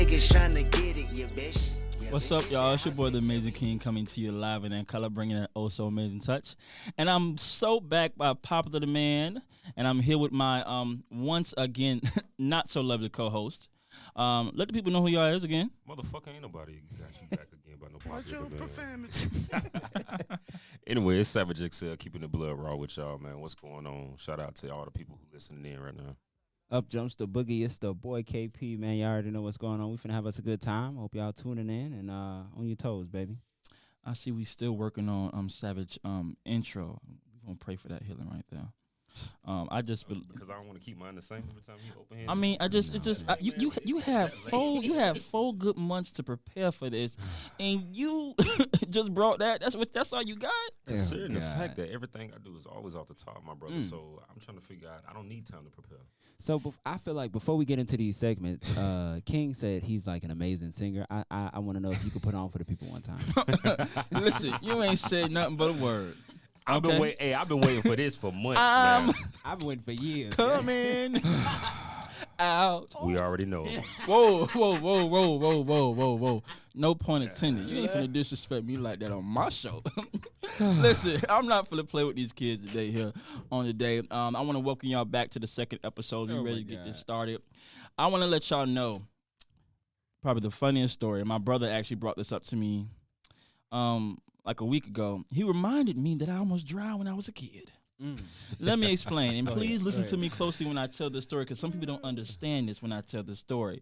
niggas tryna get it, you bitch. What's up, y'all? It's your boy, The Amazing King, coming to you live and in color, bringing that oh so amazing touch. And I'm so back by popular demand, and I'm here with my once again not so lovely co-host. Let the people know who y'all is again. Motherfucker, ain't nobody got you back again by no popular demand. Anyway, it's Savage XL keeping the blood raw with y'all, man. What's going on? Shout out to all the people who listening in right now. Up jumps the boogie. It's the boy KP, man. Y'all already know what's going on. We finna have us a good time. Hope y'all tuning in and on your toes, baby. I see we still working on Savage intro. We're gonna pray for that healing right there. Because I don't want to keep mine the same every time you open here. I mean, you had 4 good months to prepare for this, and you just brought that. That's all you got. Considering the fact that everything I do is always off the top, my brother. So I'm trying to figure out. I don't need time to prepare. So I feel like before we get into these segments, King said he's like an amazing singer. I want to know if you could put on for the people one time. Listen, you ain't said nothing but a word. I've been waiting for this for months now. I've been waiting for years. Coming out. We already know. Whoa. No pun intended. You ain't finna disrespect me like that on my show. Listen, I'm not finna play with these kids today here on the day. I want to welcome y'all back to the second episode. We ready to get this started. I want to let y'all know probably the funniest story. My brother actually brought this up to me like a week ago. He reminded me that I almost drowned when I was a kid. Let me explain, and please listen to me closely when I tell this story, because some people don't understand this when I tell this story.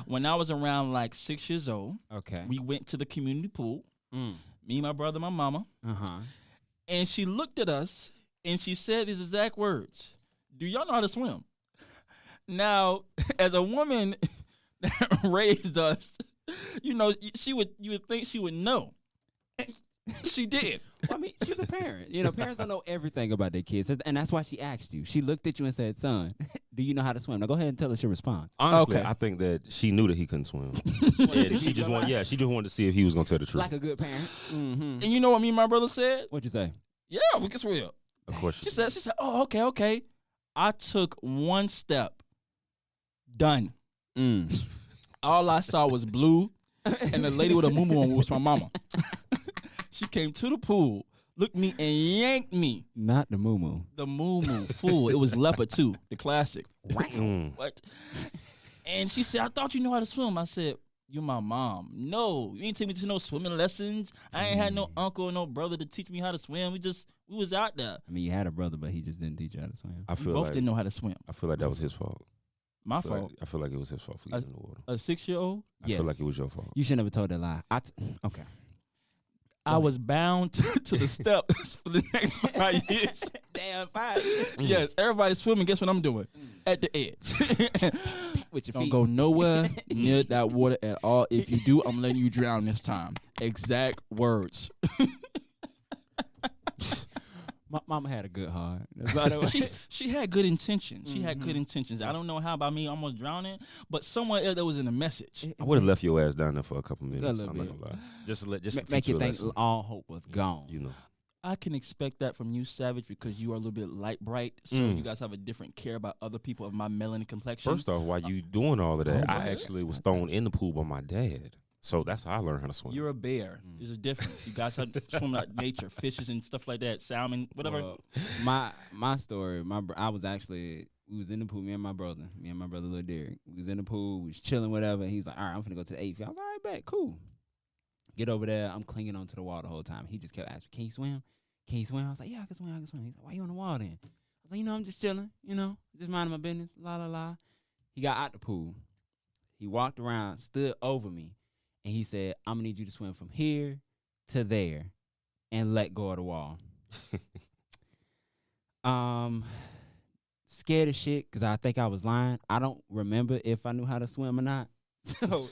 When I was around like 6 years old, we went to the community pool, me, my brother, my mama, and she looked at us, and she said these exact words: "Do y'all know how to swim?" Now, as a woman that raised us, you know, you would think she would know. She did. Well, I mean, she's a parent. You know, parents don't know everything about their kids, and that's why she asked you. She looked at you and said, "Son, do you know how to swim?" Now go ahead and tell us your response. Honestly, I think that she knew that he couldn't swim. And she just wanted to see if he was gonna tell the truth. Like a good parent. And you know what me and my brother said? What'd you say? Yeah, we can swim. Of course. She said, "Oh, okay." I took one step. Done. All I saw was blue, and the lady with a muumuu on was my mama. She came to the pool, looked at me, and yanked me. Not the muumuu. The muumuu, fool. It was leopard too, the classic. What? And she said, "I thought you know how to swim." I said, "You're my mom. No, you ain't take me to no swimming lessons. I ain't had no uncle or no brother to teach me how to swim. We was out there." I mean, you had a brother, but he just didn't teach you how to swim. We both didn't know how to swim. I feel like that was his fault. My fault. I feel like it was his fault for getting in the water. A 6-year-old? I feel like it was your fault. You shouldn't have told that lie. Okay. I was bound to the steps for the next 5 years. Damn, 5 years. Yes, everybody's swimming. Guess what I'm doing? At the edge. With your Don't feet. go nowhere near that water at all. If you do, I'm letting you drown this time. Exact words. My mama had a good heart. She had good intentions. She had good intentions. I don't know how about me almost drowning, but somewhere else there was in a message. I would have left your ass down there for a couple minutes. A little I'm not bit. gonna lie. Just to make teach you a think lesson. all hope was gone. You know. I can expect that from you, Savage, because you are a little bit light bright, so you guys have a different care about other people of my melanin complexion. First off, while you doing all of that, I actually was thrown in the pool by my dad. So that's how I learned how to swim. You're a bear. There's a difference. You guys have to swim out nature, fishes and stuff like that, salmon, whatever. Well, my story, we was in the pool, me and my brother, Lil Derek. We was in the pool, we was chilling, whatever. He's like, "All right, I'm finna go to the 8th." I was like, "All right, bet, cool." Get over there. I'm clinging onto the wall the whole time. He just kept asking, "Can you swim? Can you swim?" I was like, "Yeah, I can swim. He's like, "Why you on the wall then?" I was like, "I'm just chilling, just minding my business, la, la, la." He got out the pool. He walked around, stood over me, and he said, "I'm going to need you to swim from here to there and let go of the wall." Scared as shit because I think I was lying. I don't remember if I knew how to swim or not. So,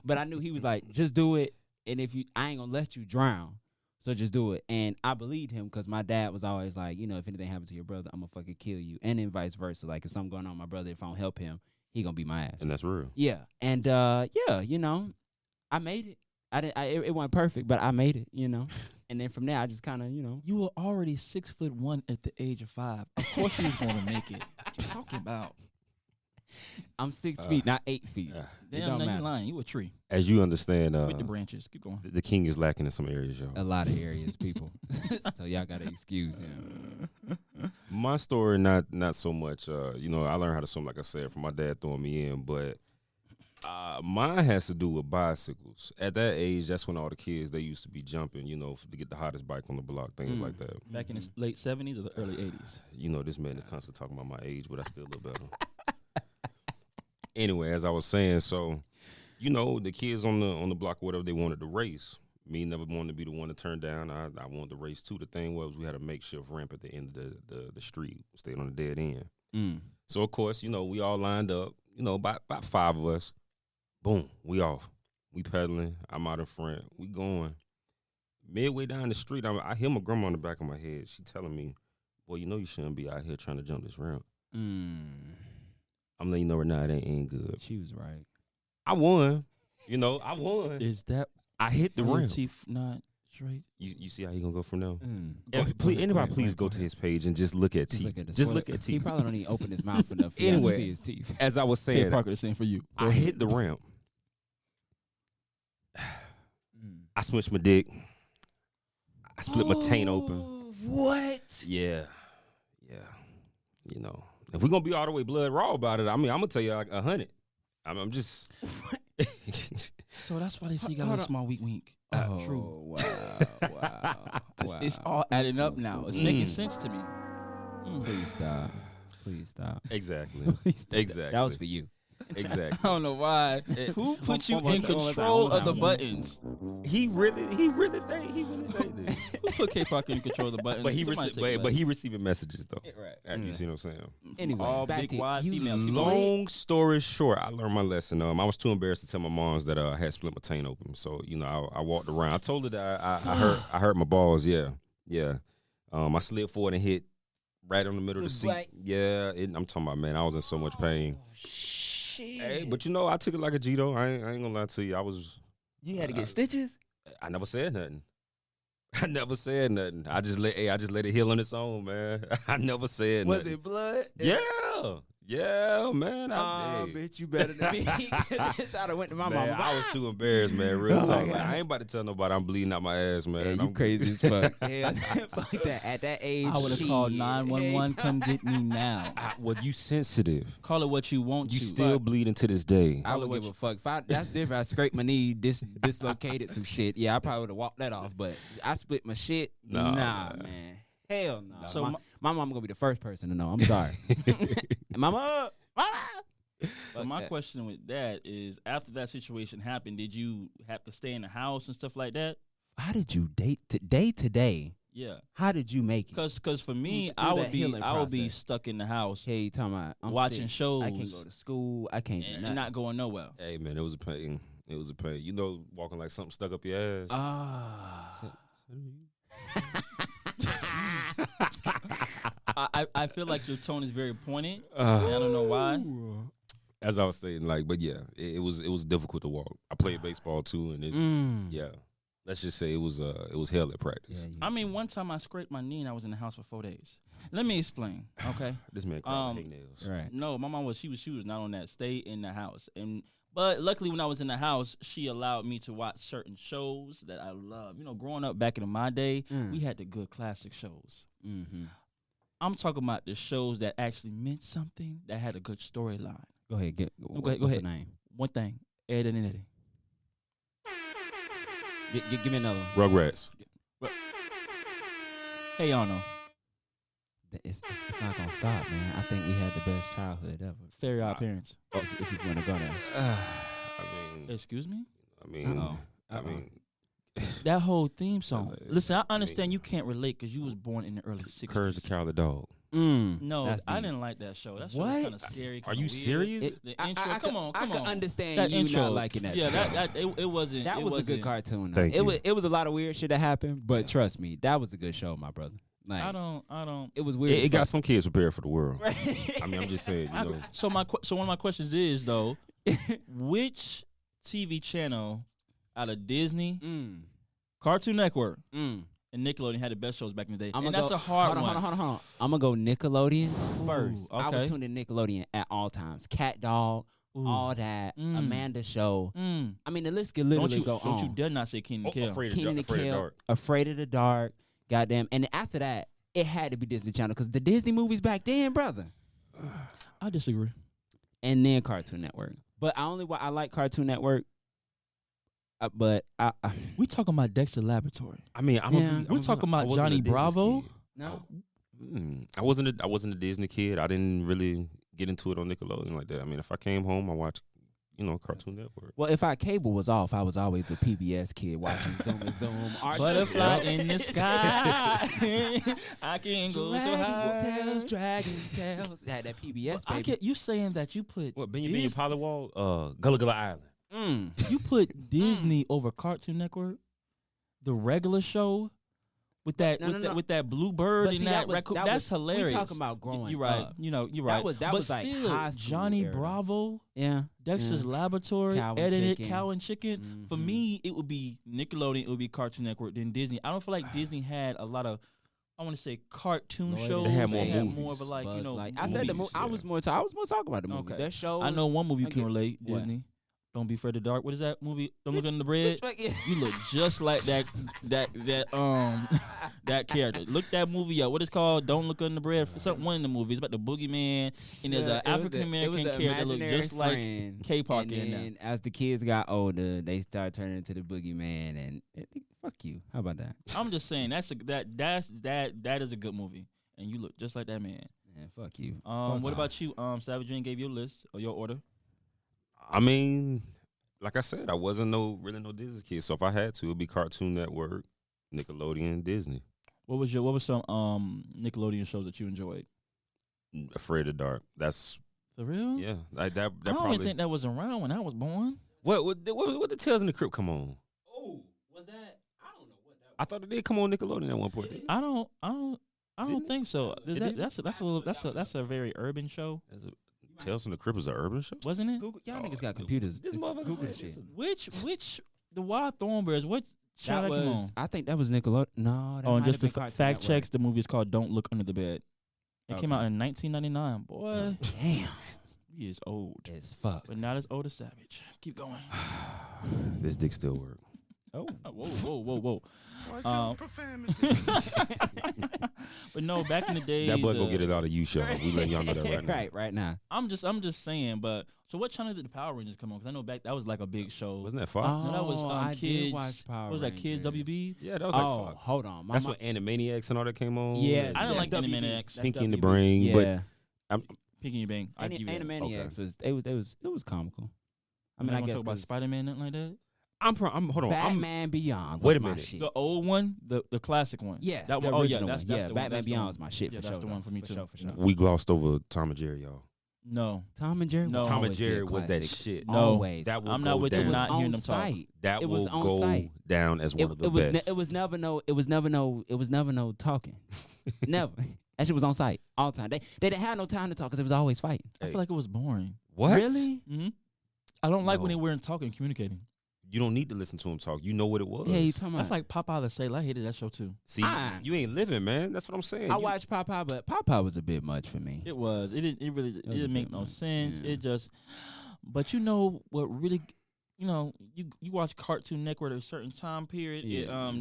but I knew he was like, "Just do it. And I ain't going to let you drown. So just do it." And I believed him because my dad was always like, if anything happened to your brother, I'm going to fucking kill you. And then vice versa. Like if something going on with my brother, if I don't help him, he going to beat my ass. And that's real. Yeah. And I made it. It wasn't perfect, but I made it, And then from there, I just kind of, You were already 6'1" at the age of 5. Of course you was going to make it. What you talking about? I'm 6 feet, not 8 feet. It Damn, don't now you matter. lying. You a tree As you understand, with the branches. Keep going. the king is lacking in some areas, y'all. A lot of areas, people. So y'all gotta excuse him. My story, not so much. You know, I learned how to swim, like I said, from my dad throwing me in, but mine has to do with bicycles. At that age, that's when all the kids, they used to be jumping, you know, to get the hottest bike on the block, things like that. Back in the late 70s or the early 80s? You know, this man is constantly talking about my age, but I still look better. Anyway, as I was saying, so, you know, the kids on the block or whatever, they wanted to race. Me never wanted to be the one to turn down. I wanted to race too. The thing was, we had a makeshift ramp at the end of the street, stayed on the dead end. So, of course, you know, we all lined up, you know, about 5 of us. Boom, we off. We pedaling. I'm out in front. We going. Midway down the street, I hear my grandma in the back of my head. She telling me, boy, you know you shouldn't be out here trying to jump this ramp. I'm letting you know right now, it ain't good. She was right. I won. You know, I won. Is that I hit the your ramp. teeth not straight? You see how he gonna go from now? Please Go to his page and just look at teeth. Just look at He teeth. probably don't even open his mouth enough for Anyway. you to see his teeth. As I was Kay saying, Parker, the same for you. I hit the ramp. I smushed my dick. I split my taint open. What? Yeah. You know, if we're gonna be all the way blood raw about it, I mean, I'm gonna tell you like 100. I'm just. So that's why they say you got a Hold little on. small weak wink. True. Wow. It's all adding up now. It's making sense to me. Please stop. Please stop. Exactly. Please stop. Exactly. That was for you. Exactly. I don't know why. Who put you One more in time, one more time, control one more of the time. buttons? He really think this. Who put K Parker in control of the buttons? But Somebody take receiving messages though. Right. You see what I'm saying? Anyway, all back big to wide you. females. Long story short, I learned my lesson. I was too embarrassed to tell my moms that I had split my taint open. So you know, I walked around. I told her that I hurt my balls. Yeah. I slid forward and hit right on the middle of the seat. Right. Yeah, I'm talking about, man, I was in so much pain. Shit. Hey, but you know, I took it like a G though. I ain't gonna lie to you. You had to get stitches? I never said nothing. I just let it heal on its own, man. I never said Was nothing. it blood? Yeah, man. I bet you better than me. That's how I went to my Man, mama. I was too embarrassed, man. Real Oh, my talk. Like, God. I ain't about to tell nobody I'm bleeding out my ass, man. Man, you I'm crazy as fuck. Hell, fuck that. At that age, I would have called shit. 911. Come get me now. Well, you sensitive. Call it what you want You to. still bleeding to this day. I would give a fuck. That's different. I scraped my knee, dislocated some shit. Yeah, I probably would have walked that off. But I split my shit. Nah, man. Hell no. So my mom gonna be the first person to know. I'm sorry. And mama. So my question with that is, after that situation happened, did you have to stay in the house and stuff like that? How did you day to day? Yeah, How did you make it? cause for me, Through I that healing would be process. stuck in the house Hey, you talking about I'm watching sick. shows I can't go to school. I can't do and nothing. not going nowhere. Hey, man, it was a pain. You know, walking like something stuck up your ass. I feel like your tone is very pointed. And I don't know why. As I was saying, like, but yeah, it was difficult to walk. I played baseball too, and yeah, let's just say it was hell at practice. I mean, one time I scraped my knee and I was in the house for 4 days. Let me explain, okay? This man called my hangnails. Right. No, my mom she was not on that. Stay in the house. But luckily, when I was in the house, she allowed me to watch certain shows that I love. You know, growing up back in my day, we had the good classic shows. Mm-hmm. I'm talking about the shows that actually meant something, that had a good storyline. Go ahead. Go ahead. What's the name? One thing, Ed and Eddie. Give me another one. Rugrats. Hey, y'all know. It's not gonna stop, man. I think we had the best childhood ever. Fairy Odd Parents. If you want to go there. I mean, Excuse me? I mean, That whole theme song. Listen, I I understand mean- you can't relate because you was born in the early 60s. Courage the Cowardly Dog. No, That's I deep. didn't like that show. That show What? was kind of scary. Are kinda you weird. serious? The intro. Come on. I can understand That you intro. not liking that. Yeah, show. it wasn't. That it was a good wasn't- cartoon. Though. Thank you. It was a lot of weird shit that happened, but trust me, that was a good show, my brother. Like I don't. it was weird. It got some kids prepared for the world. Right. I mean, I'm just saying, you know. So so one of my questions is though, which TV channel out of Disney, Cartoon Network, and Nickelodeon had the best shows back in the day. I'm And gonna that's go, a hard hold one. on. I'm gonna go Nickelodeon first. I was okay. tuned in Nickelodeon at all times. Cat Dog, Ooh. all that. Mm. Amanda Show. Mm. I mean, the list could literally go Don't on. you dare not say Keenan and Kel. Keenan and Afraid of Kel, Dark. Afraid of the Dark. Goddamn. And then after that, it had to be Disney Channel because the Disney movies back then, brother. I disagree. And then Cartoon Network. But I like Cartoon Network. But We talking about Dexter Laboratory. I mean, We're talking about Johnny Bravo. no. I wasn't a Disney kid. I didn't really get into it on Nickelodeon like that. I mean, if I came home, I watched, Cartoon Network. Well, if our cable was off, I was always a PBS kid watching Zoom and Zoom. Butterfly in the sky. I can go so high. Dragon Tales. Had that PBS, I baby. get you saying that you put What, Benny Dis- Pollywall? Gullah Gullah Island. you put Disney over Cartoon Network, the regular show with that No. with that blue bird But and see, that raccoon. That's hilarious. We talking about growing You're right. up. You're right. That but was like still, high school Johnny era. Bravo, Yeah. Dexter's Laboratory, Cow and Edited Chicken. Cow and Chicken. For Mhm. me, it would be Nickelodeon. It would be Cartoon Network. Then Disney. I don't feel like Disney had a lot of. I want to say cartoon Lloyd shows. They had more more of a like Buzz movies. I said the movies, I was more talking about the movie. Okay. That show. I know one movie you I can get- relate. what? Disney. Don't Be Afraid of the Dark. What is that movie? Don't Look Under the Bread. Yeah. You look just like that that character. Look that movie up. What is called? Don't Look Under the Bread. Something one in the movie. It's about the boogeyman, and there's an African American character that look just like K Parker in And there. then as the kids got older, they started turning into the boogeyman. And fuck you. How about that? I'm just saying that is a good movie, and you look just like that man. Man, fuck you. What about you? Savage Dream gave you a list or your order. I mean, like I said, I wasn't really no Disney kid. So if I had to, it'd be Cartoon Network, Nickelodeon, Disney. What was some Nickelodeon shows that you enjoyed? Afraid of the Dark. That's For real? yeah. Like that. I don't probably. even think that was around when I was born. What the Tales in the Crypt come on? Oh, was that? I don't know what that was. I thought it did come on Nickelodeon at one point. I don't Didn't think so. Is It that, didn't? that's a very urban show, Tales from the Crypt is an urban show. wasn't it? Google, y'all niggas got computers. This motherfucker Google said shit. this. Which the Wild Thornberrys? What channel that came on? I think that was Nickelodeon. No, that Oh, and might just have to been Cartoon fact Network. checks, the movie is called Don't Look Under the Bed. It came Okay. out in 1999. Boy, Damn, he is old, it's fuck. but not as old as Savage. Keep going. This dick still work. Oh, Whoa. But no, back in the day, That boy go get it out of you, show. We letting y'all know that right now. right now. I'm just saying. But so, what channel did the Power Rangers come on? Because I know back that was like a big show. Wasn't that Fox? No, that was I Kids. did watch Power What was that? Kids Rangers. WB. Yeah, that was like Oh, Fox. hold on. That's when Animaniacs and all that came on. Yeah, I didn't like that's WB. Animaniacs. That's Pinky and the WB. Brain. Yeah, But Pinky and Bang. I give you that. Animaniacs was it was comical. I I mean, I guess talk about 'cause Spider Man, nothing like that. I'm hold on. Batman Beyond. Wait was a my minute. shit. The old one, the classic one. Yes, that the one. Oh yeah, original that's one. the Yeah, one. Batman That's the Beyond one. was my shit Yeah, for that's sure. the one though. for me too. For sure. we glossed over Tom and Jerry, y'all. No, Tom and Jerry. No. will Tom and always be a Jerry was that classic. shit. No. Always. That will I'm go not with down. them. Not on hearing them talk. site. That It was will on go site. down as one of the It was best. it was never no talking. Never. That shit was on site all the time. They didn't have no time to talk because it was always fighting. I feel like it was boring. What? Really? Mm-hmm. I don't like when No. they weren't talking, communicating. You don't need to listen to him talk. You know what it was. Yeah, you talking That's about? like Popeye the Sailor. I hated that show too. See, Ah. you ain't living, man. That's what I'm saying. I You- watched Popeye, but Popeye was a bit much for me. It was. It didn't. It really. It was a didn't make bit no much. sense. Yeah. It just. But you know what really. You watch Cartoon Network at a certain time period. It, Yeah.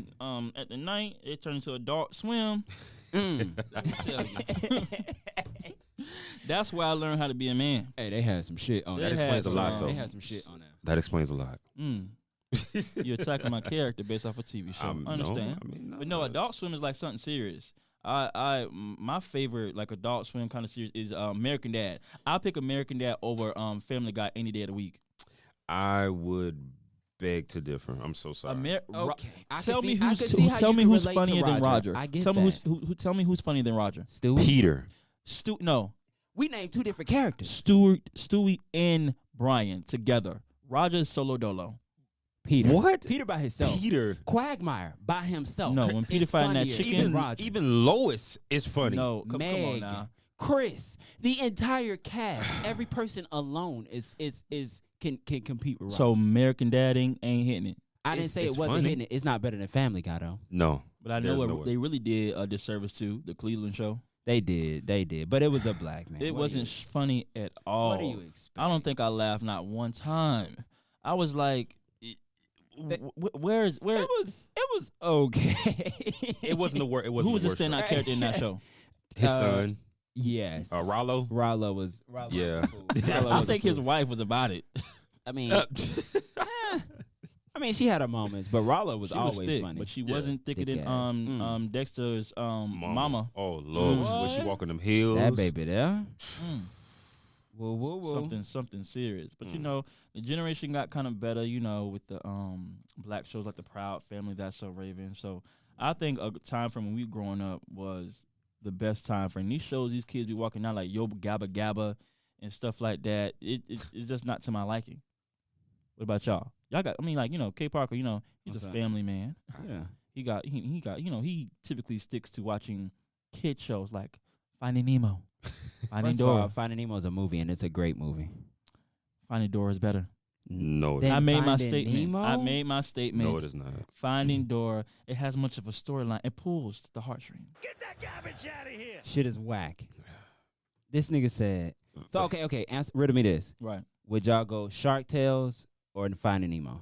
at the night it turned into Adult Swim. Mm. Let me tell you. That's where I learned how to be a man. Hey, they had some shit on They That there. explains a had lot, some- though. They had some shit on there. That explains a lot. You're attacking my character based off a TV show. I understand. No, I mean, But no, Adult Swim is like something serious. My favorite like Adult Swim kind of series is American Dad. I'll pick American Dad over Family Guy any day of the week. I would beg to differ. I'm so sorry. Okay. Tell me who's funnier than Roger. I get tell me that. tell me who's funnier than Roger. Stewie. Peter. No, We named two different characters. Stewie and Brian together. Roger is solo dolo. Peter. What? Peter by himself. Peter. Quagmire by himself. No, when Peter is find that funnier chicken- than Roger. Even Lois is funny. No, come on Meg, now. Chris, the entire cast, every person alone can compete with Roger. So American Dad ain't hitting it. I didn't it's- say it it's wasn't funny. hitting it. It's not better than Family Guy though. No. But I There's know no way. they really did a disservice to the Cleveland show. They did. But it was a black man. It wasn't funny at all. What do you expect? I don't think I laughed not one time. I was like, where? It was okay. It wasn't the worst. It wasn't Who was the the worst standout show. character in that show? His son, Yes. Rollo. Rollo was. Yeah. I think his wife was about it. I mean, I mean, she had her moments, but Rollo was She always was thick, funny. but she Yeah. wasn't thicker Thick than ass. Dexter's mama. Oh Lord, when she What? walking them hills. that baby there. Mm. Whoa. Something serious. But you know, the generation got kind of better, you know, with the black shows like The Proud Family, That's So Raven. So I think a time from when we growing up was the best time frame. These shows, these kids be walking out like Yo Gabba Gabba and stuff like that. It's just not to my liking. What about y'all? Y'all got, I mean, like, you know, K Parker, you know, he's What's a that? family man. Yeah. He got, you know, he typically sticks to watching kid shows like Finding Nemo, Finding First of all, Dora. Finding Nemo is a movie, and it's a great movie. Finding Dora is better. No, Then I made my Finding statement. Nemo? I made my statement. no, it is not. Finding Dora, it has much of a storyline. It pulls the heartstrings. Shit is whack. This nigga said. So okay. Answer, riddle me this. Right. Would y'all go Shark Tales or Finding Nemo?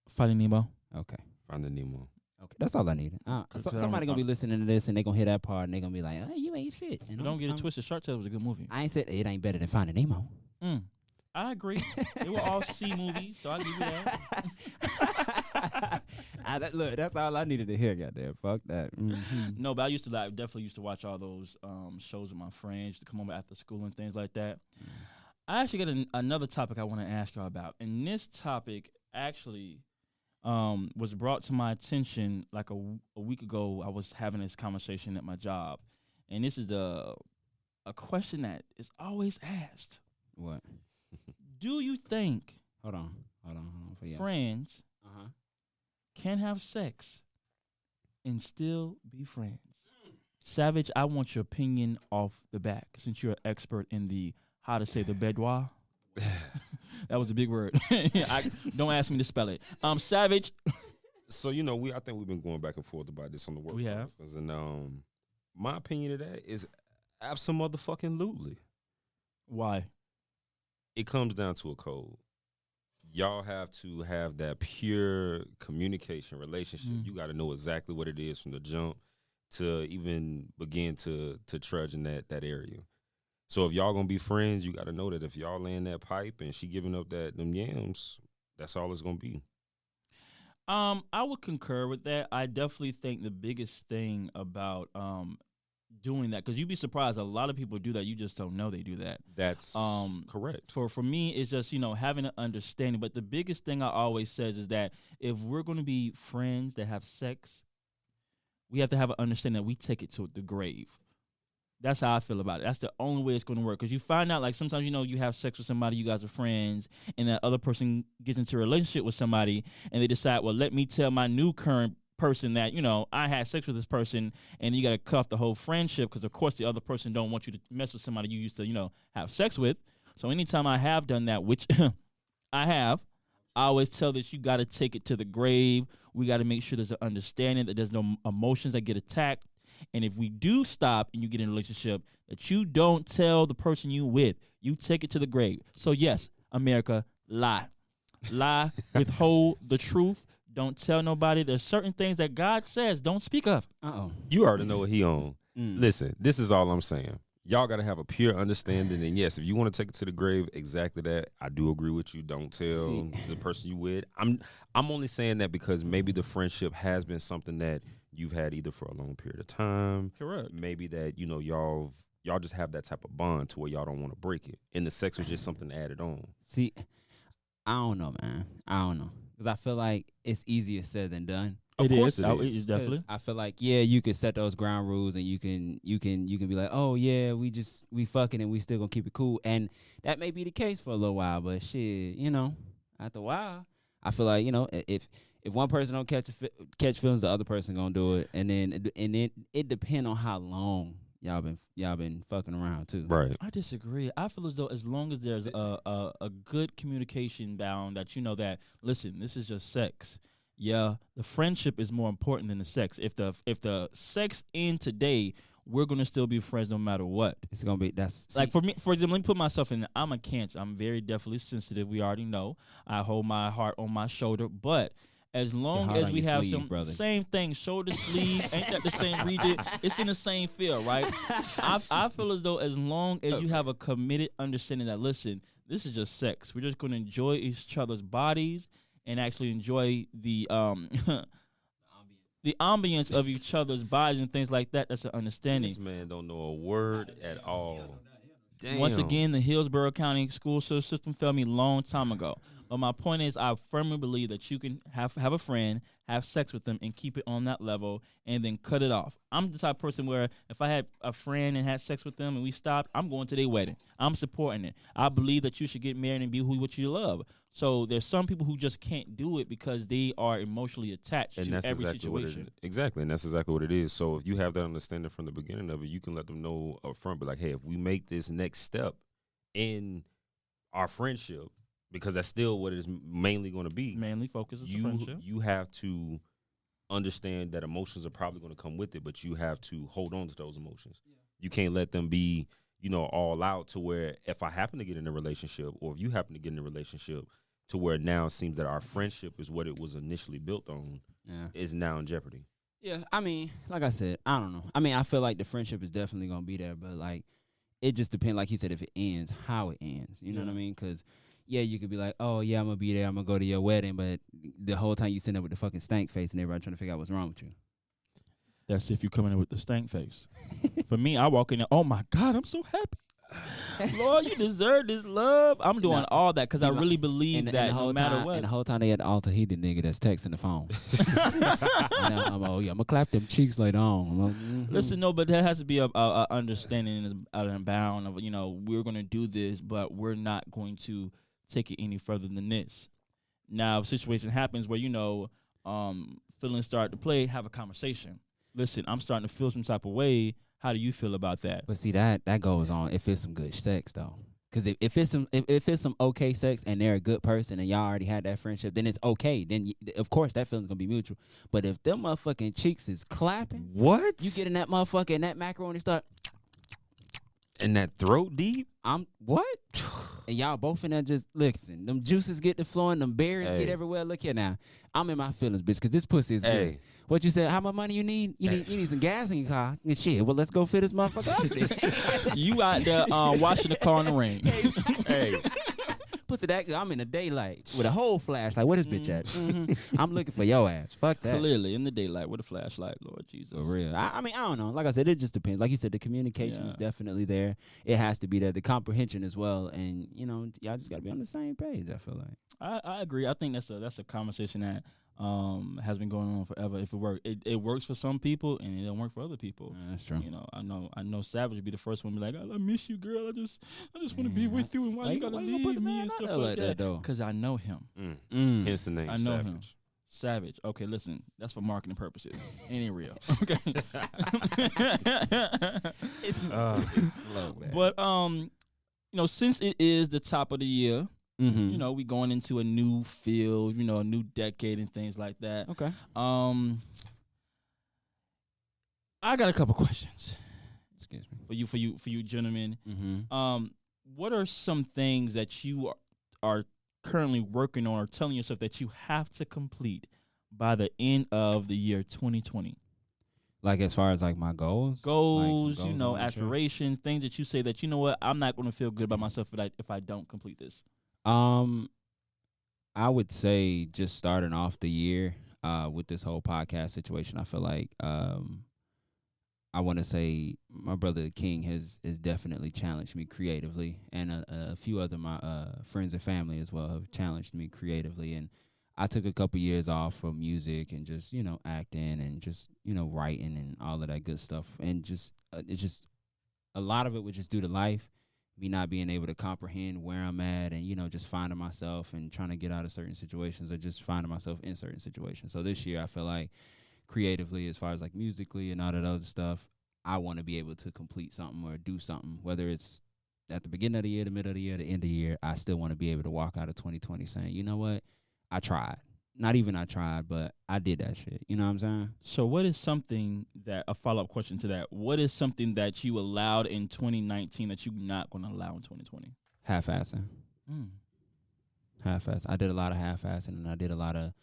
Finding Nemo. Okay. Finding Nemo. Okay. That's all I need. Cause I Somebody don't- gonna be listening to this and they gonna hear that part and they gonna be like, "Oh, you ain't shit." And But don't get it I'm- twisted. Shark Tale was a good movie. I ain't said it ain't better than Finding Nemo. I agree. They were all C movies, so I give you that. Look, that's all I needed to hear. Goddamn, fuck that. Mhm. No, but I used to like definitely used to watch all those shows with my friends to come over after school and things like that. I actually got another topic I want to ask y'all about, and this topic actually was brought to my attention like a week ago. I was having this conversation at my job, and this is a question that is always asked. What? Do you think Hold on for you. friends Uh-huh. can have sex and still be friends? Savage, I want your opinion off the back since you're an expert in the how to say the bedouin. That was a big word. Don't ask me to spell it. Savage. So you know, I think we've been going back and forth about this on the work. We have. And my opinion of that is absolutely. Why? It comes down to a code. Y'all have to have that pure communication relationship. You got to know exactly what it is from the jump to even begin to trudge in that area. So if y'all gonna be friends, you got to know that if y'all laying that pipe and she giving up them yams, that's all it's gonna be. I would concur with that. I definitely think the biggest thing about doing that, because you'd be surprised, a lot of people do that. You just don't know they do that. That's correct. For me, it's just, you know, having an understanding. But the biggest thing I always says is that if we're going to be friends that have sex, we have to have an understanding that we take it to the grave. That's how I feel about it. That's the only way it's going to work. Because you find out, like, sometimes, you know, you have sex with somebody, you guys are friends, and that other person gets into a relationship with somebody, and they decide, well, let me tell my new current person that, you know, I had sex with this person, and you got to cut off the whole friendship because, of course, the other person don't want you to mess with somebody you used to, you know, have sex with. So anytime I have done that, which I always tell that you got to take it to the grave. We got to make sure there's an understanding that there's no emotions that get attacked. And if we do stop and you get in a relationship, that you don't tell the person you with. You take it to the grave. So, yes, America, lie. Lie, withhold the truth. Don't tell nobody. There's certain things that God says don't speak of. Uh-oh. You already know what he on. Listen, this is all I'm saying. Y'all got to have a pure understanding. And yes, if you want to take it to the grave, exactly that. I do agree with you. Don't tell the person you with. I'm only saying that because maybe the friendship has been something that you've had either for a long period of time. Correct. Maybe that, you know, y'all just have that type of bond to where y'all don't want to break it. And the sex was just something added on. See, I don't know, man. I don't know. Because I feel like it's easier said than done. Of course it It is. is definitely. I feel like, yeah, you could set those ground rules and you can be like, oh yeah, we fucking and we still gonna keep it cool. And that may be the case for a little while, but shit, you know, after a while, I feel like, you know, if one person don't catch feelings, the other person gonna do it. And then it depends on how long y'all been fucking around too. Right. I disagree. I feel as though as long as there's a good communication bound that, you know, that, listen, this is just sex. yeah, the friendship is more important than the sex. If the sex end today, we're gonna still be friends no matter what. It's gonna be Like for me, for example, let me put myself in. I'm a Cancer. I'm very definitely sensitive. We already know. I hold my heart on my shoulder, but as long heart as on we your have sleeve, some brother. same thing, shoulder sleeve, ain't that the same region? It's in the same field, right? I feel as though as long as you have a committed understanding that listen, this is just sex. We're just gonna enjoy each other's bodies and actually enjoy the the ambience of each other's bodies and things like that. That's an understanding. This man don't know a word at all. Damn. Once again, the Hillsborough County school system failed me a long time ago. But my point is, I firmly believe that you can have a friend, have sex with them, and keep it on that level, and then cut it off. I'm the type of person where if I had a friend and had sex with them and we stopped, I'm going to their wedding. I'm supporting it. I believe that you should get married and be what you love. So there's some people who just can't do it because they are emotionally attached And to that's every exactly what situation. exactly, and that's exactly what it is. So if you have that understanding from the beginning of it, you can let them know up front, but like, hey, if we make this next step in our friendship, because that's still what it is mainly going to be. Mainly focuses on friendship. You have to understand that emotions are probably going to come with it, but you have to hold on to those emotions. Yeah. You can't let them be, all out to where if I happen to get in a relationship, or if you happen to get in a relationship, to where now it seems that our friendship is what it was initially built on, is now in jeopardy. Yeah, I mean, like I said, I don't know. I mean, I feel like the friendship is definitely gonna be there, but like, it just depends. Like he said, if it ends, how it ends. You know what I mean? Because you could be like, oh yeah, I'm gonna be there. I'm gonna go to your wedding, but the whole time you sitting there with the fucking stank face and everybody trying to figure out what's wrong with you. That's if you come in with the stank face. For me, I walk in there, oh my God, I'm so happy. Lord, you deserve this love. I'm doing all that because I really believe that no matter what. And the whole time they at the altar, he the nigga that's texting the phone. I'm gonna clap them cheeks later on. Listen, no, but there has to be a understanding and bound of we're gonna do this, but we're not going to take it any further than this. Now, if a situation happens where feelings start to play, have a conversation. Listen, I'm starting to feel some type of way. How do you feel about that? But see, that goes on if it's some good sex though. Because if it's some okay sex and they're a good person and y'all already had that friendship, then it's okay. Then of course that feeling's gonna be mutual. But if them motherfucking cheeks is clapping, what? You get in that motherfucker and that macaroni start and that throat deep. I'm what? And y'all both in there just listen. Them juices get to flowing, them berries get everywhere. Look here now. I'm in my feelings, bitch, because this pussy is good. What you said? How much money you need? You need some gas in your car. And shit. Well, let's go fill this motherfucker up. You out there washing the car in the rain. Hey. Pussy that good. I'm in the daylight with a whole flashlight. What is bitch at? I'm looking for your ass. Fuck that. Clearly in the daylight with a flashlight, Lord Jesus. For real. I mean, I don't know. Like I said, it just depends. Like you said, the communication is definitely there. It has to be there. The comprehension as well. And y'all just gotta be on the same page. I feel like. I agree. I think that's a conversation that has been going on forever. If it works, it works for some people and it don't work for other people. Yeah, that's true. I know Savage would be the first one to be like, I miss you, girl. I just want to be with you, and why you gotta leave me and stuff like that though? Because I know him. Hence the name. I know Savage. him. Savage. Okay, listen, that's for marketing purposes. It ain't real. Okay. It's slow, man. But since it is the top of the year. Mm-hmm. We going into a new field, a new decade and things like that. Okay. I got a couple questions. Excuse me. For you gentlemen. Mm-hmm. What are some things that you are currently working on or telling yourself that you have to complete by the end of the year 2020? Like as far as like my goals, aspirations, things that you say that what, I'm not going to feel good about myself if I don't complete this. I would say just starting off the year with this whole podcast situation, I feel like I want to say my brother King has definitely challenged me creatively, and a few other my friends and family as well have challenged me creatively. And I took a couple years off from music and just acting and just writing and all of that good stuff, and just it's just a lot of it was just due to life. Me not being able to comprehend where I'm at and, just finding myself and trying to get out of certain situations or just finding myself in certain situations. So this year I feel like creatively, as far as like musically and all that other stuff, I want to be able to complete something or do something, whether it's at the beginning of the year, the middle of the year, the end of the year. I still want to be able to walk out of 2020 saying, you know what, I tried. not even I tried, but I did that shit. You know what I'm saying? So what is something that, a follow-up question to that, what is something that you allowed in 2019 that you're not going to allow in 2020? Half-assing. Half-ass. I did a lot of half-assing, and I did a lot of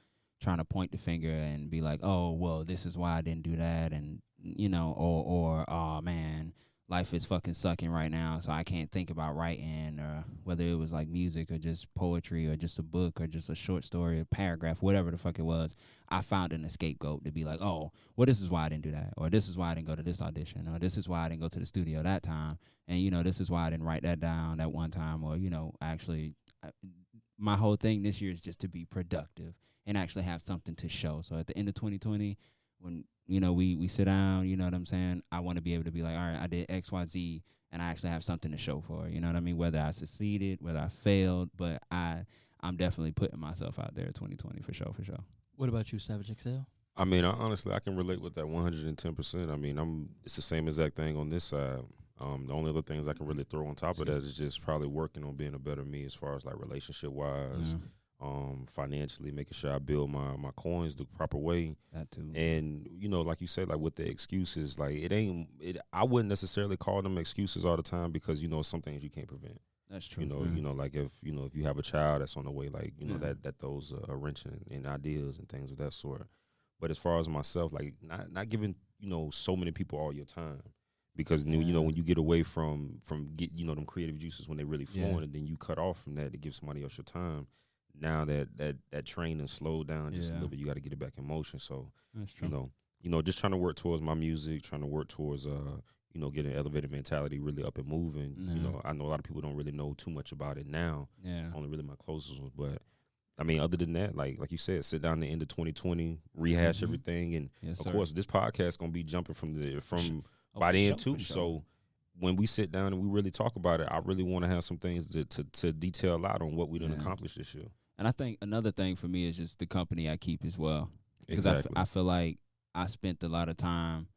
trying to point the finger and be like, oh, well, this is why I didn't do that, and, you know, or oh, man, life is fucking sucking right now, so I can't think about writing, or whether it was like music or just poetry or just a book or just a short story, a paragraph, whatever the fuck it was. I found an scapegoat to be like, oh, well, this is why I didn't do that, or this is why I didn't go to this audition, or this is why I didn't go to the studio that time, and, you know, this is why I didn't write that down that one time, or, you know, actually, my whole thing this year is just to be productive and actually have something to show. So at the end of 2020, when, you know, we sit down, you know what I'm saying, I want to be able to be like, all right, I did X, Y, Z, and I actually have something to show for it. You know what I mean? Whether I succeeded, whether I failed, but I'm definitely putting myself out there in 2020 for sure, for sure. What about you, Savage XL? I mean, honestly, I can relate with that 110%. I mean, it's the same exact thing on this side. The only other things I can really throw on top of that is just probably working on being a better me as far as like relationship wise, financially, making sure I build my coins the proper way. That too. And, you know, like you said, like with the excuses, like I wouldn't necessarily call them excuses all the time, because, you know, some things you can't prevent. That's true. You know, like if you have a child that's on the way, like, you know, that throws a wrench in ideas and things of that sort. But as far as myself, like not giving, you know, so many people all your time. Because, you know, when you get away from you know, them creative juices when they really flowing, and then you cut off from that to give somebody else your time, now that train has slowed down just a little bit. You got to get it back in motion. So, that's true. You know, just trying to work towards my music, trying to work towards, you know, getting elevated mentality really up and moving. You know, I know a lot of people don't really know too much about it now. Yeah. Only really my closest ones. But, I mean, other than that, like you said, sit down at the end of 2020, rehash everything. And, of course, this podcast going to be jumping from by the end too. Sure. So when we sit down and we really talk about it, I really want to have some things to detail out on what we done accomplished this year. And I think another thing for me is just the company I keep as well. Because exactly. I feel like I spent a lot of time,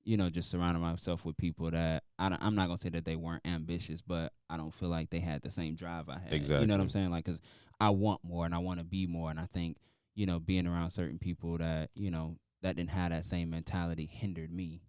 you know, just surrounding myself with people that I'm not gonna say that they weren't ambitious, but I don't feel like they had the same drive I had. Exactly. You know what I'm saying? Like, because I want more and I want to be more, and I think, you know, being around certain people that, you know, that didn't have that same mentality hindered me.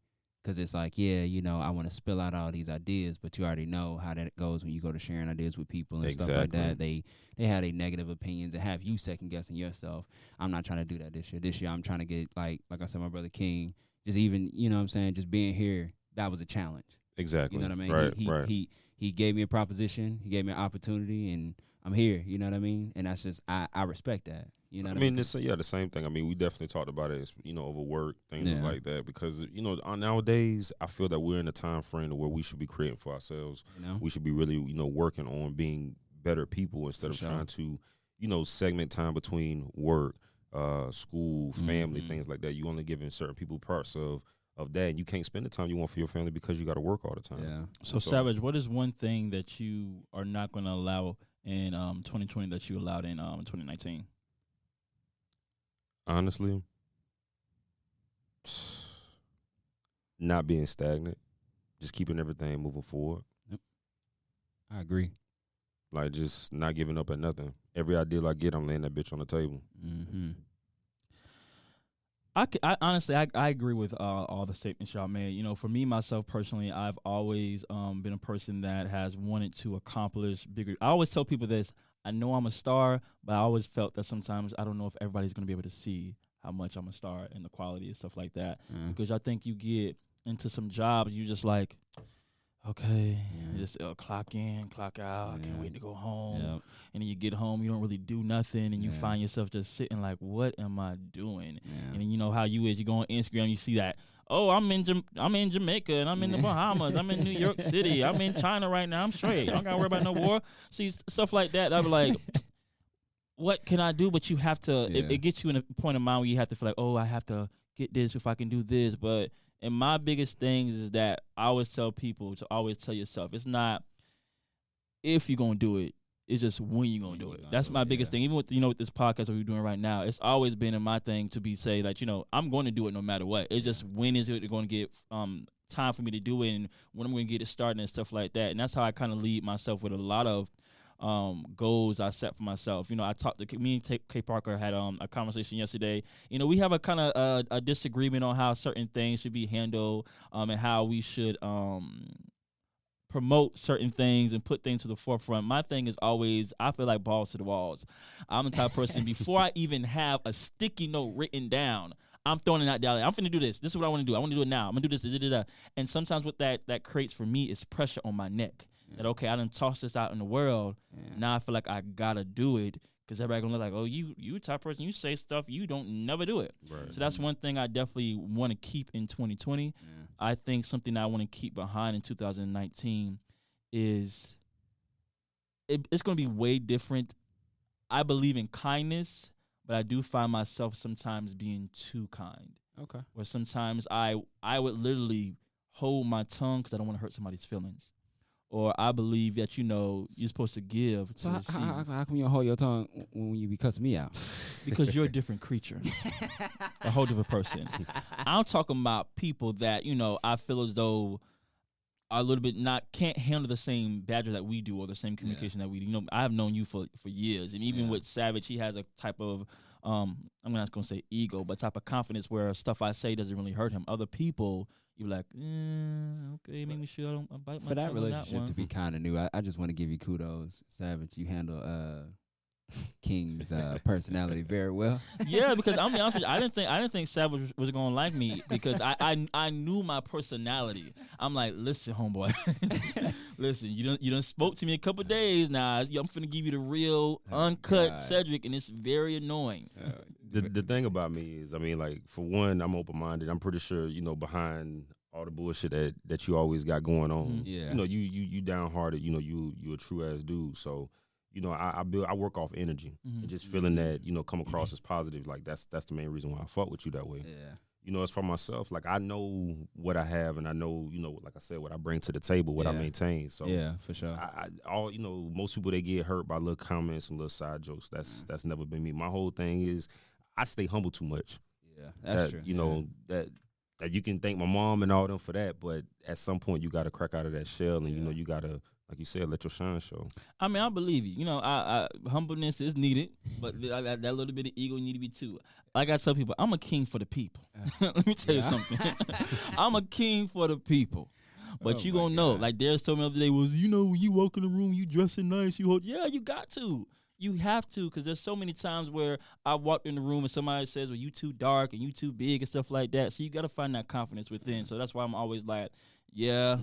Because it's like, yeah, you know, I want to spill out all these ideas, but you already know how that goes when you go to sharing ideas with people and stuff like that. They had a negative opinions and have you second guessing yourself. I'm not trying to do that this year. This year I'm trying to get, like I said, my brother King, just even, you know what I'm saying, just being here, that was a challenge. Exactly. You know what I mean? Right. He gave me a proposition, he gave me an opportunity, and I'm here, you know what I mean? And that's just, I respect that. You know what I mean? The same thing. I mean, we definitely talked about it, you know, over work, things like that. Because, you know, nowadays, I feel that we're in a time frame where we should be creating for ourselves. You know? We should be really, you know, working on being better people instead of trying to, you know, segment time between work, school, family, things like that. You only giving certain people parts of that, and you can't spend the time you want for your family because you got to work all the time. Yeah. So, Savage, what is one thing that you are not going to allow in 2020 that you allowed in 2019? Honestly, not being stagnant, just keeping everything moving forward. Yep. I agree. Like, just not giving up at nothing. Every idea I get, I'm laying that bitch on the table. Mm-hmm. I honestly agree with all the statements y'all made. You know, for me, myself personally, I've always been a person that has wanted to accomplish bigger. I always tell people this. I know I'm a star, but I always felt that sometimes I don't know if everybody's going to be able to see how much I'm a star and the quality and stuff like that. Because I think you get into some jobs, you just like, okay, just clock in, clock out. I can't wait to go home. Yep. And then you get home, you don't really do nothing, and you find yourself just sitting like, what am I doing? And then you know how you is. You go on Instagram, you see that, oh, I'm in Jamaica, and I'm in the Bahamas, I'm in New York City, I'm in China right now, I'm straight. I don't got to worry about no war. See, stuff like that, I'm like, what can I do? But you have to, it gets you in a point of mind where you have to feel like, oh, I have to get this if I can do this. But and my biggest things is that I always tell people to always tell yourself, it's not if you're going to do it, it's just when you're going to do it. That's my biggest thing. Even with, you know, with this podcast that we're doing right now, it's always been in my thing to be say that, you know, I'm going to do it no matter what. It's just when is it going to get time for me to do it and when I'm going to get it started and stuff like that. And that's how I kind of lead myself with a lot of goals I set for myself. You know, I talked to me and K Parker had a conversation yesterday. You know, we have a kind of a disagreement on how certain things should be handled, and how we should promote certain things and put things to the forefront. My thing is always, I feel like balls to the walls. I'm the type of person, before I even have a sticky note written down, I'm throwing it out there. I'm finna do this. This is what I want to do. I want to do it now. I'm gonna do this. And sometimes what that creates for me is pressure on my neck. That, okay, I done tossed this out in the world. Now I feel like I gotta do it, because everybody gonna look like, oh, you the type of person, you say stuff, you don't never do it. Right. So that's one thing I definitely want to keep in 2020. Yeah. I think something that I want to keep behind in 2019 is it's gonna be way different. I believe in kindness, but I do find myself sometimes being too kind. Okay. Where sometimes I would literally hold my tongue because I don't want to hurt somebody's feelings. Or I believe that, you know, you're supposed to give to receive. How come you don't hold your tongue when you be cussing me out? Because you're a different creature. A whole different person. I'm talking about people that, you know, I feel as though are a little bit can't handle the same badger that we do, or the same communication that we do. You know, I have known you for years. And even with Savage, he has a type of, I'm not going to say ego, but type of confidence where stuff I say doesn't really hurt him. Other people, you're like, okay, maybe sure I don't bite my for that tongue relationship on that to be kind of new. I just want to give you kudos, Savage. You handle King's personality very well. Yeah, because I'm be honest with you, I didn't think Savage was gonna like me, because I knew my personality. I'm like, listen, homeboy, listen, you done spoke to me a couple days now. I'm finna give you the real uncut Cedric, and it's very annoying. The thing about me is, I mean, like, for one, I'm open-minded. I'm pretty sure, you know, behind all the bullshit that you always got going on, you know, you downhearted, you know, you a true ass dude. So, you know, I work off energy, and just feeling that, you know, come across as positive. Like, that's the main reason why I fuck with you that way. Yeah. You know, it's for myself. Like, I know what I have, and I know, you know, like I said, what I bring to the table, what I maintain. So yeah, for sure. You know, most people, they get hurt by little comments and little side jokes. That's never been me. My whole thing is, I stay humble too much. Yeah, that's true. You know, that you can thank my mom and all them for that, but at some point you got to crack out of that shell, and you know, you got to, like you said, let your shine show. I mean, I believe you. You know, humbleness is needed, but that little bit of ego need to be too. Like I tell people, I'm a king for the people. Let me tell you something. I'm a king for the people. But you gonna know, like Darius told me the other day, was, you know, when you walk in the room, you dressing nice, you got to. You have to, because there's so many times where I walked in the room and somebody says, well, you too dark and you too big and stuff like that. So you got to find that confidence within. So that's why I'm always like, I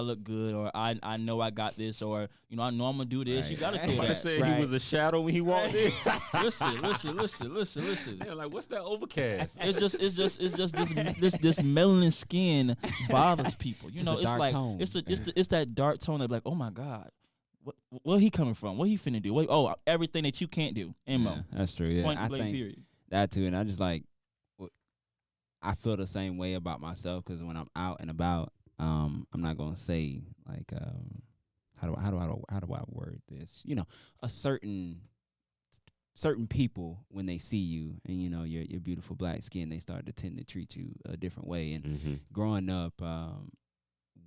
look good, or I know I got this, or, you know, I know I'm going to do this. Right. You got to say that. Said he was a shadow when he walked in. Listen. They're like, what's that overcast? It's just this melanin skin bothers people. You know, it's like, tone. It's that dark tone of like, oh my God. Where he coming from? What he finna do? Everything that you can't do. Ammo. Yeah, that's true. Yeah, Point I blank, think period. That too. And I just like, I feel the same way about myself, because when I'm out and about, I'm not gonna say like, how do I word this? You know, a certain people, when they see you and, you know, your beautiful black skin, they start to tend to treat you a different way. And growing up,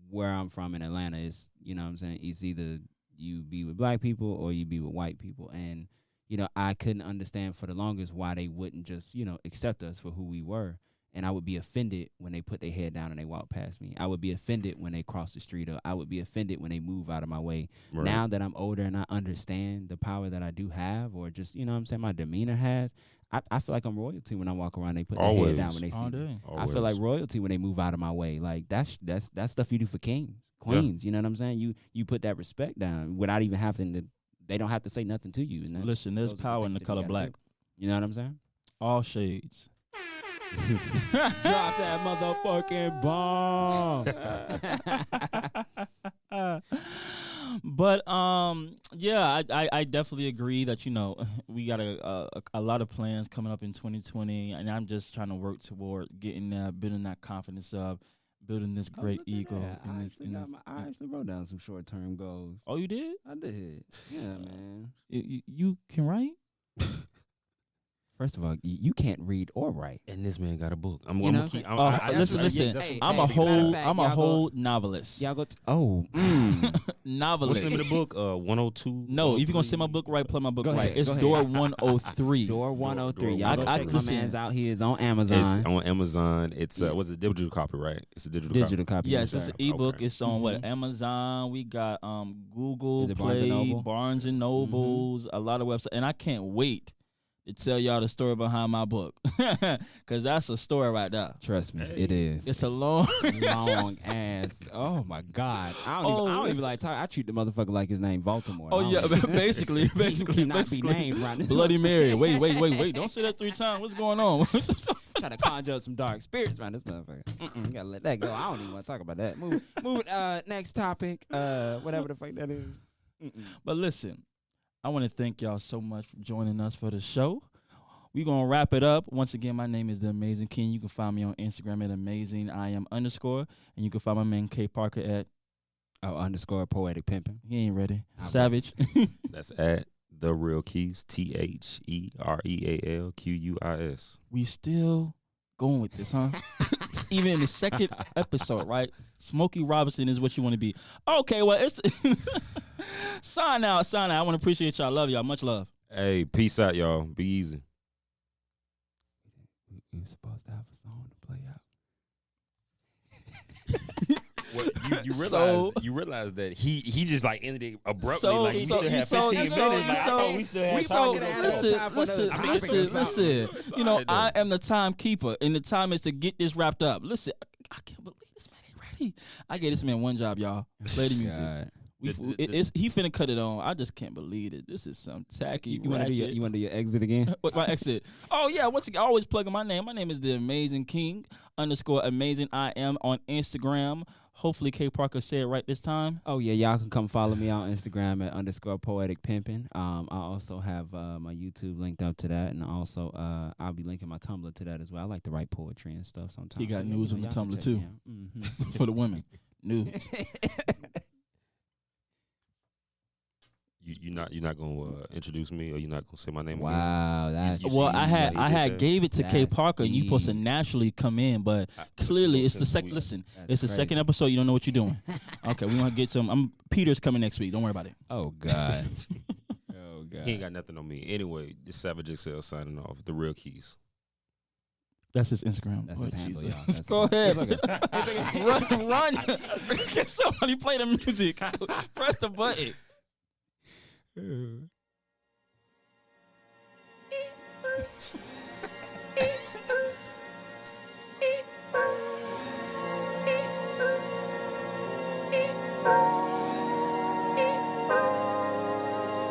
where I'm from in Atlanta, is, you know what I'm saying, it's either you be with black people or you be with white people. And, you know, I couldn't understand for the longest why they wouldn't just, you know, accept us for who we were. And I would be offended when they put their head down and they walk past me. I would be offended when they cross the street, or I would be offended when they move out of my way. Right. Now that I'm older and I understand the power that I do have, or just, you know what I'm saying, my demeanor has, I feel like I'm royalty when I walk around. They put their head down when they see me. I feel like royalty when they move out of my way. Like, that's stuff you do for kings, queens. You know what I'm saying? You put that respect down without even having to. They don't have to say nothing to you. And listen, there's power in the color black. You know what I'm saying? All shades. Drop that motherfucking bomb. But yeah, I definitely agree that, you know, we got a lot of plans coming up in 2020, and I'm just trying to work toward getting building that confidence up, building this great ego. I actually wrote down some short-term goals. Oh, you did? I did. Yeah, man. You can write? First of all, you can't read or write. And this man got a book. I'm You know? gonna keep. Listen. Hey, I'm hey, a matter of whole. fact, I'm a y'all whole novelist. Y'all go. What's Novelist. the name of the book? 102. No, if you're gonna say my book right, play my book Go right. ahead, It's go ahead. Door 103. Door 103. Door Y'all go 103. check my Listen. man's out. He is on Amazon. It's on Amazon. It's Yeah. what's a digital copy, right? It's a digital Digital copy. Yes, yes, it's sir. an ebook. Okay. It's on what Mhm. Amazon. We got Google Is it Barnes Play, and Noble? Barnes and Nobles, a lot of websites, and I can't wait to tell y'all the story behind my book, cause that's a story right there. Trust me, it is. It's a long. long ass. Oh my God. I don't even like talk. I treat the motherfucker like his name Baltimore. Oh I yeah, don't- basically, He basically, cannot basically. be named right now. Bloody Mary. Wait! Don't say that 3 times. What's going on? Trying to conjure up some dark spirits around this motherfucker. You gotta let that go. I don't even want to talk about that. Move. Next topic. Whatever the fuck that is. But listen, I want to thank y'all so much for joining us for the show. We're going to wrap it up. Once again, my name is The Amazing King. You can find me on Instagram at AmazingIam_. And you can find my man K Parker at _poetic pimping. he ain't ready. I Savage. That's at The Real Keys. TheRealQuis. We still going with this, huh? Even in the second episode, right? Smokey Robinson is what you want to be. Okay, well, it's sign out. I want to appreciate y'all. Love y'all. Much love. Hey, peace out, y'all. Be easy. We were supposed to have a song to play out. What you realize? So- You realize that he just like ended it abruptly. So- like we so- still had so- 15 so- minutes. Like, I so- thought we still had we time. fucking had listen, time for another topic or listen. something. You know, It's all I right, though. am the timekeeper, and the time is to get this wrapped up. Listen, I can't believe this man ain't ready. I gave this man one job, y'all. Play the music. God. He finna cut it on. I just can't believe it. This is some tacky. You want to do your exit again? What my exit? Oh yeah, once again, always plugging my name. My name is The Amazing King _amazing. I am on Instagram. Hopefully K Parker said it right this time. Oh yeah, y'all can come follow me on Instagram at _poetic pimping. I also have my YouTube linked up to that, and also I'll be linking my Tumblr to that as well. I like to write poetry and stuff sometimes. He got So, news you on know, the y'all can Tumblr check too me out. Mhm. for the women. News. You're not gonna introduce me, or you're not gonna say my name Wow, that's You Well, see- I you had see I how he had did gave it to K That's Parker. You supposed to deep. naturally come in, but clearly it's the second. Listen, That's it's the crazy. second episode. You don't know what you're doing. Okay, we gonna get some. Peter's coming next week. Don't worry about it. Oh God. Oh God. He ain't got nothing on me. Anyway, this Savage XL signing off. The Real Keys. That's his Instagram. That's his handle, Jesus. y'all. That's Go his- ahead. Run. Can somebody play the music? Press the button.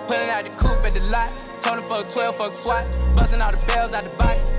Pulling out the coupe at the lot. Told him fuck 12, fuck SWAT. Busting all the bells out the box.